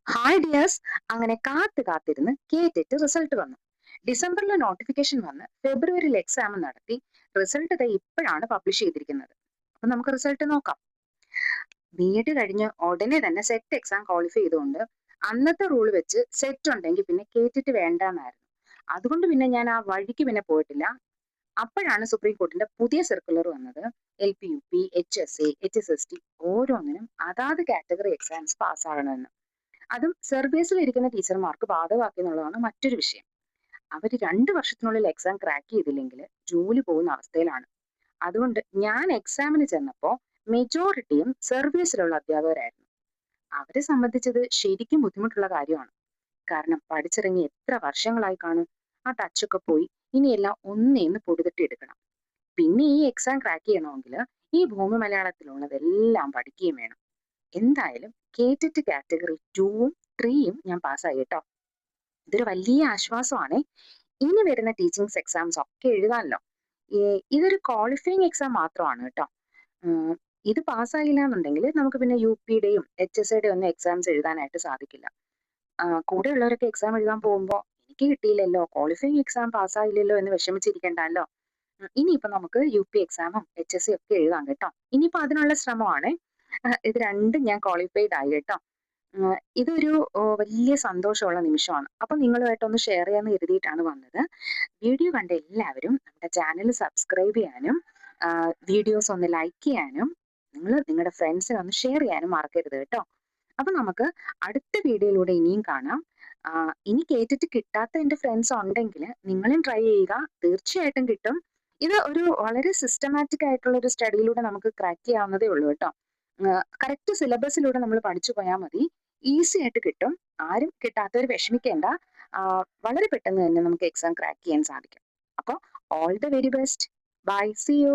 Hi dears. അങ്ങനെ കാത്തിരുന്ന് കേട്ടിട്ട് റിസൾട്ട് വന്നു. ഡിസംബറിൽ നോട്ടിഫിക്കേഷൻ വന്ന് ഫെബ്രുവരിയിൽ എക്സാം നടത്തി. റിസൾട്ട് ദേ ഇപ്പോഴാണ് പബ്ലിഷ് ചെയ്തിരിക്കുന്നത്. അപ്പൊ നമുക്ക് റിസൾട്ട് നോക്കാം. ബി.എഡ് കഴിഞ്ഞ് ഉടനെ തന്നെ സെറ്റ് എക്സാം ക്വാളിഫൈ ചെയ്തുകൊണ്ട് അന്നത്തെ റൂൾ വെച്ച് സെറ്റ് ഉണ്ടെങ്കിൽ പിന്നെ കേട്ടിട്ട് വേണ്ടെന്നായിരുന്നു. അതുകൊണ്ട് പിന്നെ ഞാൻ ആ വഴിക്ക് പിന്നെ പോയിട്ടില്ല. അപ്പോഴാണ് സുപ്രീം കോർട്ടിന്റെ പുതിയ സർക്കുലർ വന്നത്. LP, UP, HSA, HSST ഓരോന്നിനും അതാത് കാറ്റഗറി എക്സാംസ് പാസ്സാകണമെന്ന്. അതും സർവീസിൽ ഇരിക്കുന്ന ടീച്ചർമാർക്ക് ബാധകമാക്കി എന്നുള്ളതാണ് മറ്റൊരു വിഷയം. അവർ 2 വർഷത്തിനുള്ളിൽ എക്സാം ക്രാക്ക് ചെയ്തില്ലെങ്കിൽ ജോലി പോകുന്ന അവസ്ഥയിലാണ്. അതുകൊണ്ട് ഞാൻ എക്സാമിന് ചെന്നപ്പോ മെജോറിറ്റിയും സർവീസിലുള്ള അധ്യാപകരായിരുന്നു. അവരെ സംബന്ധിച്ചത് ശരിക്കും ബുദ്ധിമുട്ടുള്ള കാര്യമാണ്. കാരണം പഠിച്ചിറങ്ങി എത്ര വർഷങ്ങളായി കാണും. ആ ടച്ചൊക്കെ പോയി ഇനിയെല്ലാം ഒന്നേന്ന് പൊടിതട്ടി എടുക്കണം. പിന്നെ ഈ എക്സാം ക്രാക്ക് ചെയ്യണമെങ്കിൽ ഈ ഭൂമി മലയാളത്തിലുള്ളതെല്ലാം പഠിക്കുകയും വേണം. എന്തായാലും കേട്ടിട്ട് കാറ്റഗറി 2ഉം 3യും ഞാൻ പാസ്സായി കേട്ടോ. ഇതൊരു വലിയ ആശ്വാസമാണ്. ഇനി വരുന്ന ടീച്ചിങ്സ് എക്സാംസ് ഒക്കെ എഴുതാമല്ലോ. ഇതൊരു ക്വാളിഫയിങ് എക്സാം മാത്രമാണ് കേട്ടോ. ഇത് പാസ്സായില്ല എന്നുണ്ടെങ്കിൽ നമുക്ക് പിന്നെ UPയുടെയും HSAയുടെയും ഒന്നും എക്സാംസ് എഴുതാനായിട്ട് സാധിക്കില്ല. കൂടെ ഉള്ളവരൊക്കെ എക്സാം എഴുതാൻ പോകുമ്പോൾ എനിക്ക് കിട്ടിയില്ലല്ലോ, ക്വാളിഫയിങ് എക്സാം പാസ്സായില്ലല്ലോ എന്ന് വിഷമിച്ചിരിക്കണ്ടല്ലോ. ഇനിയിപ്പോ നമുക്ക് UP എക്സാമും HSA ഒക്കെ എഴുതാം കേട്ടോ. ഇനിയിപ്പോ അതിനുള്ള ശ്രമമാണ്. ഇത് രണ്ടും ഞാൻ ക്വാളിഫൈഡ് ആയി കേട്ടോ. ഇതൊരു വലിയ സന്തോഷമുള്ള നിമിഷമാണ്. അപ്പൊ നിങ്ങളുമായിട്ടൊന്ന് ഷെയർ ചെയ്യാന്ന് കരുതിയിട്ടാണ് വന്നത്. വീഡിയോ കണ്ട എല്ലാവരും നമ്മുടെ ചാനൽ സബ്സ്ക്രൈബ് ചെയ്യാനും വീഡിയോസ് ഒന്ന് ലൈക്ക് ചെയ്യാനും നിങ്ങളുടെ ഫ്രണ്ട്സിനെ ഒന്ന് ഷെയർ ചെയ്യാനും മറക്കരുത് കേട്ടോ. അപ്പൊ നമുക്ക് അടുത്ത വീഡിയോയിലൂടെ ഇനിയും കാണാം. ഇനി കേട്ടിട്ട് കിട്ടാത്ത എന്റെ ഫ്രണ്ട്സ് ഉണ്ടെങ്കിൽ നിങ്ങളും ട്രൈ ചെയ്യുക, തീർച്ചയായിട്ടും കിട്ടും. ഇത് ഒരു വളരെ സിസ്റ്റമാറ്റിക് ആയിട്ടുള്ള ഒരു സ്റ്റഡിയിലൂടെ നമുക്ക് ക്രാക്ക് ചെയ്യാവുന്നതേ ഉള്ളൂ കേട്ടോ. കറക്റ്റ് സിലബസിലൂടെ നമ്മൾ പഠിച്ചു പോയാൽ മതി, ഈസി ആയിട്ട് കിട്ടും. ആരും കിട്ടാത്തവർ വിഷമിക്കേണ്ട. വളരെ പെട്ടെന്ന് തന്നെ നമുക്ക് എക്സാം ക്രാക്ക് ചെയ്യാൻ സാധിക്കും. അപ്പോൾ all the very best. Bye, see U.